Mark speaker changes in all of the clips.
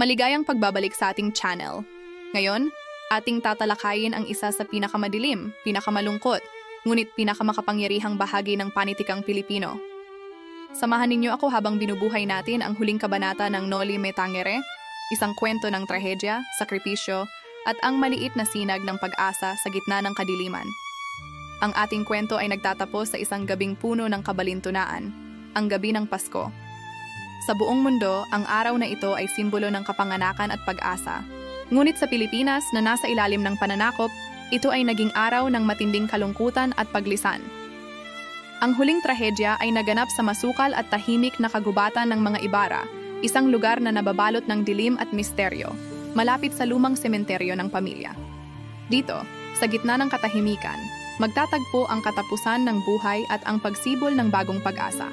Speaker 1: Maligayang pagbabalik sa ating channel. Ngayon, ating tatalakayin ang isa sa pinakamadilim, pinakamalungkot, ngunit pinakamakapangyarihang bahagi ng panitikang Pilipino. Samahan ninyo ako habang binubuhay natin ang huling kabanata ng Noli Me Tangere, isang kwento ng trahedya, sakripisyo, at ang maliit na sinag ng pag-asa sa gitna ng kadiliman. Ang ating kwento ay nagtatapos sa isang gabing puno ng kabalintunaan, ang gabi ng Pasko. Sa buong mundo, ang araw na ito ay simbolo ng kapanganakan at pag-asa. Ngunit sa Pilipinas na nasa ilalim ng pananakop, ito ay naging araw ng matinding kalungkutan at paglisan. Ang huling trahedya ay naganap sa masukal at tahimik na kagubatan ng mga Ibarra, isang lugar na nababalot ng dilim at misteryo, malapit sa lumang sementeryo ng pamilya. Dito, sa gitna ng katahimikan, magtatagpo ang katapusan ng buhay at ang pagsibol ng bagong pag-asa.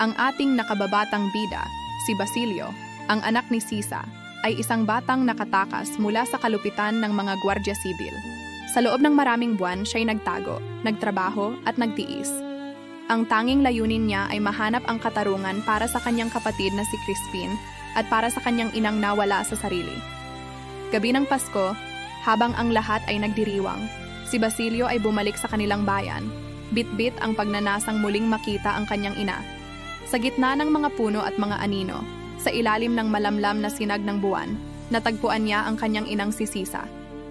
Speaker 1: Ang ating nakababatang bida, si Basilio, ang anak ni Sisa, ay isang batang nakatakas mula sa kalupitan ng mga Guardia Sibil. Sa loob ng maraming buwan, siya'y nagtago, nagtrabaho at nagtiis. Ang tanging layunin niya ay mahanap ang katarungan para sa kanyang kapatid na si Crispin at para sa kanyang inang nawala sa sarili. Gabi ng Pasko, habang ang lahat ay nagdiriwang, si Basilio ay bumalik sa kanilang bayan. Bit-bit ang pagnanasang muling makita ang kanyang ina. Sa gitna ng mga puno at mga anino, sa ilalim ng malamlam na sinag ng buwan, natagpuan niya ang kanyang inang si Sisa.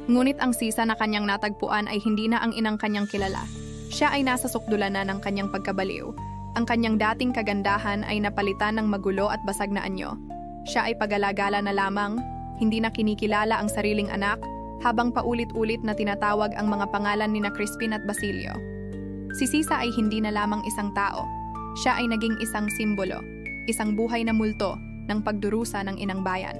Speaker 1: Ngunit ang Sisa na kanyang natagpuan ay hindi na ang inang kanyang kilala. Siya ay nasa sukdulan na ng kanyang pagkabaliw. Ang kanyang dating kagandahan ay napalitan ng magulo at basag na anyo. Siya ay pagalagala na lamang, hindi na kinikilala ang sariling anak, habang paulit-ulit na tinatawag ang mga pangalan ni na Crispin at Basilio. Si Sisa ay hindi na lamang isang tao. Siya ay naging isang simbolo, isang buhay na multo ng pagdurusa ng inang bayan.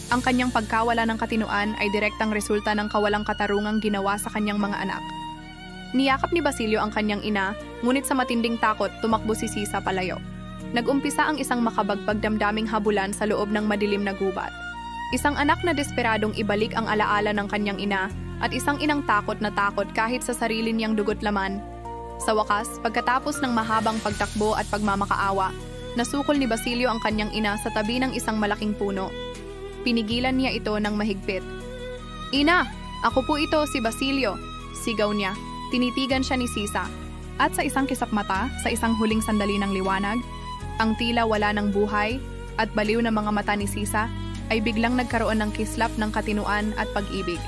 Speaker 1: Ang kanyang pagkawala ng katinuan ay direktang resulta ng kawalang katarungang ginawa sa kanyang mga anak. Niyakap ni Basilio ang kanyang ina, ngunit sa matinding takot tumakbo si Sisa palayo. Nag-umpisa ang isang makabagpag damdaming habulan sa loob ng madilim na gubat. Isang anak na desperadong ibalik ang alaala ng kanyang ina at isang inang takot na takot kahit sa sarili niyang dugot laman. Sa wakas, pagkatapos ng mahabang pagtakbo at pagmamakaawa, nasukol ni Basilio ang kanyang ina sa tabi ng isang malaking puno. Pinigilan niya ito ng mahigpit. "Ina, ako po ito, si Basilio," sigaw niya. Tinitigan siya ni Sisa. At sa isang kisap mata, sa isang huling sandali ng liwanag, ang tila wala ng buhay at baliw na mga mata ni Sisa ay biglang nagkaroon ng kislap ng katinuan at pag-ibig.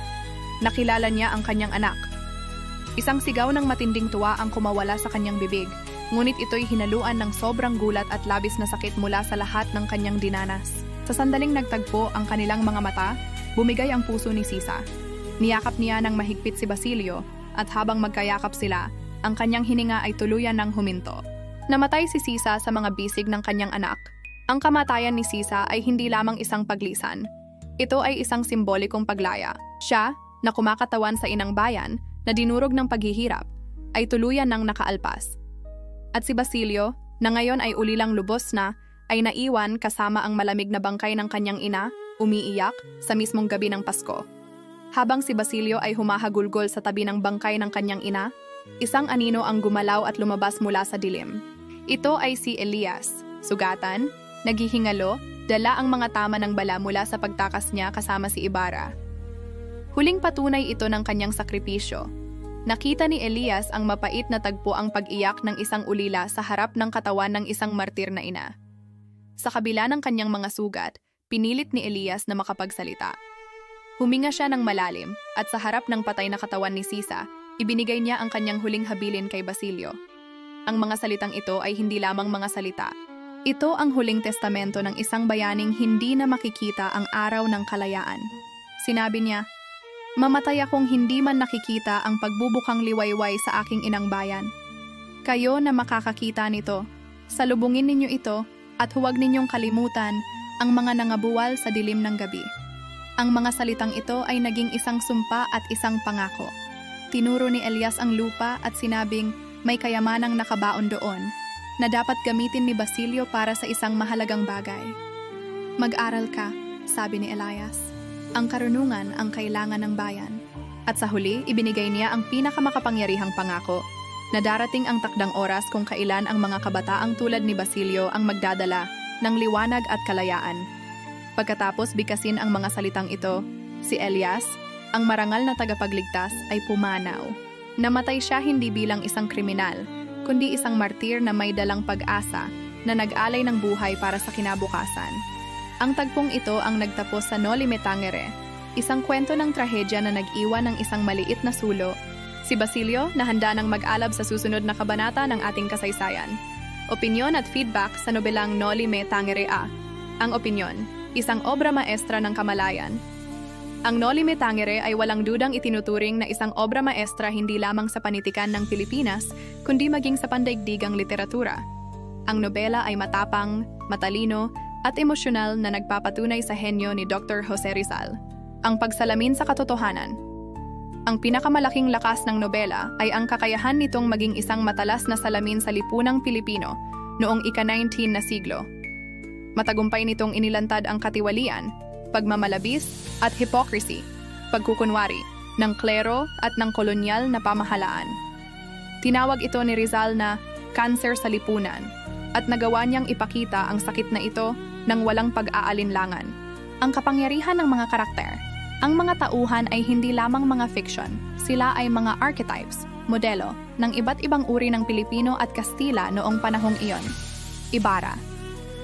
Speaker 1: Nakilala niya ang kanyang anak. Isang sigaw ng matinding tuwa ang kumawala sa kanyang bibig, ngunit ito'y hinaluan ng sobrang gulat at labis na sakit mula sa lahat ng kanyang dinanas. Sa sandaling nagtagpo ang kanilang mga mata, bumigay ang puso ni Sisa. Niyakap niya ng mahigpit si Basilio at habang magkayakap sila, ang kanyang hininga ay tuluyan ng huminto. Namatay si Sisa sa mga bisig ng kanyang anak. Ang kamatayan ni Sisa ay hindi lamang isang paglisan. Ito ay isang simbolikong paglaya. Siya, na kumakatawan sa inang bayan, na dinurog ng paghihirap, ay tuluyan ng nakaalpas. At si Basilio, na ngayon ay ulilang lubos na, ay naiwan kasama ang malamig na bangkay ng kanyang ina, umiiyak, sa mismong gabi ng Pasko. Habang si Basilio ay humahagulgol sa tabi ng bangkay ng kanyang ina, isang anino ang gumalaw at lumabas mula sa dilim. Ito ay si Elias, sugatan, naghihingalo, dala ang mga tama ng bala mula sa pagtakas niya kasama si Ibarra. Huling patunay ito ng kanyang sakripisyo. Nakita ni Elias ang mapait na tagpo ang pag-iyak ng isang ulila sa harap ng katawan ng isang martir na ina. Sa kabila ng kanyang mga sugat, pinilit ni Elias na makapagsalita. Huminga siya ng malalim at sa harap ng patay na katawan ni Sisa, ibinigay niya ang kanyang huling habilin kay Basilio. Ang mga salitang ito ay hindi lamang mga salita. Ito ang huling testamento ng isang bayaning hindi na makikita ang araw ng kalayaan. Sinabi niya, "Mamatay akong hindi man nakikita ang pagbubukang liwayway sa aking inang bayan. Kayo na makakakita nito, salubungin ninyo ito at huwag ninyong kalimutan ang mga nangabuwal sa dilim ng gabi." Ang mga salitang ito ay naging isang sumpa at isang pangako. Tinuro ni Elias ang lupa at sinabing may kayamanang nakabaon doon na dapat gamitin ni Basilio para sa isang mahalagang bagay. "Mag-aral ka," sabi ni Elias. "Ang karunungan ang kailangan ng bayan." At sa huli, ibinigay niya ang pinakamakapangyarihang pangako na darating ang takdang oras kung kailan ang mga kabataang tulad ni Basilio ang magdadala ng liwanag at kalayaan. Pagkatapos bigkasin ang mga salitang ito, si Elias, ang marangal na tagapagligtas, ay pumanaw. Namatay siya hindi bilang isang kriminal, kundi isang martir na may dalang pag-asa na nag-alay ng buhay para sa kinabukasan. Ang tagpong ito ang nagtapos sa Noli Me Tangere, isang kwento ng trahedya na nag-iwan ng isang maliit na sulo. Si Basilio na handa ng mag-alab sa susunod na kabanata ng ating kasaysayan. Opinyon at feedback sa nobelang Noli Me Tangere A. Ang opinyon, isang obra maestra ng kamalayan. Ang Noli Me Tangere ay walang dudang itinuturing na isang obra maestra hindi lamang sa panitikan ng Pilipinas, kundi maging sa pandaigdigang literatura. Ang nobela ay matapang, matalino, at emosyonal na nagpapatunay sa henyo ni Dr. Jose Rizal. Ang pagsalamin sa katotohanan. Ang pinakamalaking lakas ng nobela ay ang kakayahan nitong maging isang matalas na salamin sa lipunang Pilipino noong ika-19 na siglo. Matagumpay nitong inilantad ang katiwalian, pagmamalabis at hypocrisy, pagkukunwari ng klero at ng kolonyal na pamahalaan. Tinawag ito ni Rizal na kanser sa lipunan at nagawa niyang ipakita ang sakit na ito ng walang pag-aalinlangan. Ang kapangyarihan ng mga karakter. Ang mga tauhan ay hindi lamang mga fiction, sila ay mga archetypes, modelo, ng iba't ibang uri ng Pilipino at Kastila noong panahong iyon. Ibarra.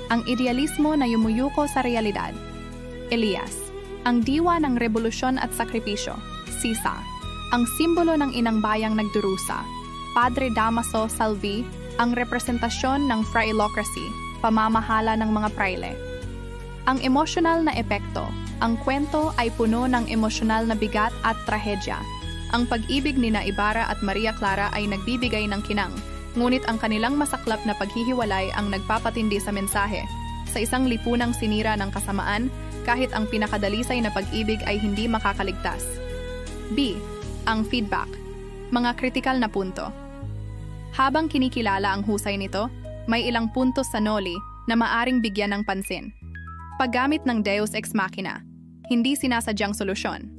Speaker 1: Ang idealismo na yumuyuko sa realidad. Elias, ang diwa ng revolusyon at sakripisyo. Sisa, ang simbolo ng inang bayang nagdurusa. Padre Damaso Salvi, ang representasyon ng frailocracy, pamamahala ng mga praile. Ang emosyonal na epekto. Ang kwento ay puno ng emosyonal na bigat at trahedya. Ang pag-ibig ni Ibarra at Maria Clara ay nagbibigay ng kinang, ngunit ang kanilang masaklap na paghihiwalay ang nagpapatindi sa mensahe. Sa isang lipunang sinira ng kasamaan, kahit ang pinakadalisay na pag-ibig ay hindi makakaligtas. B. Ang feedback. Mga kritikal na punto. Habang kinikilala ang husay nito, may ilang puntos sa Noli na maaring bigyan ng pansin. Paggamit ng Deus Ex Machina, hindi sinasadyang solusyon.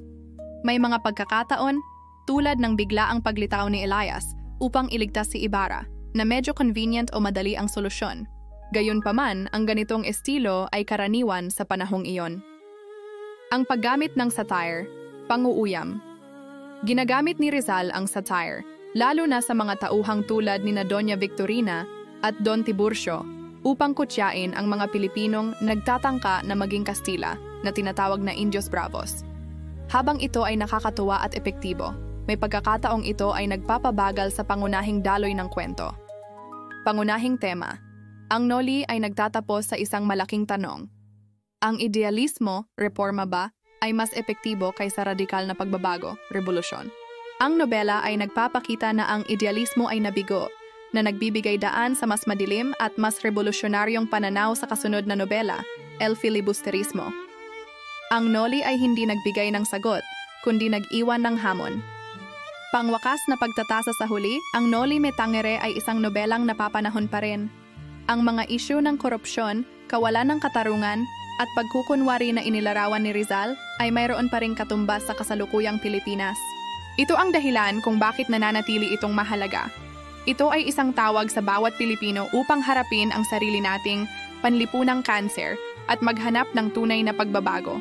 Speaker 1: May mga pagkakataon, tulad ng biglaang paglitaw ni Elias upang iligtas si Ibarra, na medyo convenient o madali ang solusyon. Gayunpaman, ang ganitong estilo ay karaniwan sa panahong iyon. Ang paggamit ng satire, panguuyam. Ginagamit ni Rizal ang satire, lalo na sa mga tauhang tulad ni Doña Victorina at Don Tiburcio, upang kutyain ang mga Pilipinong nagtatangka na maging Kastila, na tinatawag na Indios Bravos. Habang ito ay nakakatuwa at epektibo, may pagkakataong ito ay nagpapabagal sa pangunahing daloy ng kwento. Pangunahing tema. Ang Noli ay nagtatapos sa isang malaking tanong. Ang idealismo, reforma ba, ay mas epektibo kaysa radikal na pagbabago, revolusyon? Ang nobela ay nagpapakita na ang idealismo ay nabigo, na nagbibigay daan sa mas madilim at mas revolusyonaryong pananaw sa kasunod na nobela, El Filibusterismo. Ang Noli ay hindi nagbigay ng sagot, kundi nag-iwan ng hamon. Pangwakas na pagtatasa sa huli, ang Noli Me Tangere ay isang nobelang napapanahon pa rin. Ang mga isyu ng korupsyon, kawalan ng katarungan, at pagkukunwari na inilarawan ni Rizal ay mayroon pa ring katumbas sa kasalukuyang Pilipinas. Ito ang dahilan kung bakit nananatili itong mahalaga. Ito ay isang tawag sa bawat Pilipino upang harapin ang sarili nating panlipunang kanser at maghanap ng tunay na pagbabago.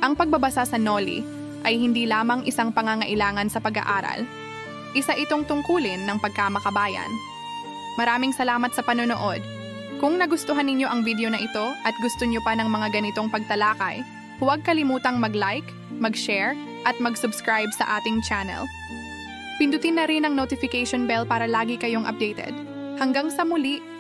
Speaker 1: Ang pagbabasa sa Noli ay hindi lamang isang pangangailangan sa pag-aaral. Isa itong tungkulin ng pagkamakabayan. Maraming salamat sa panonood. Kung nagustuhan ninyo ang video na ito at gusto nyo pa ng mga ganitong pagtalakay, huwag kalimutang mag-like, mag-share, at mag-subscribe sa ating channel. Pindutin na rin ang notification bell para lagi kayong updated. Hanggang sa muli!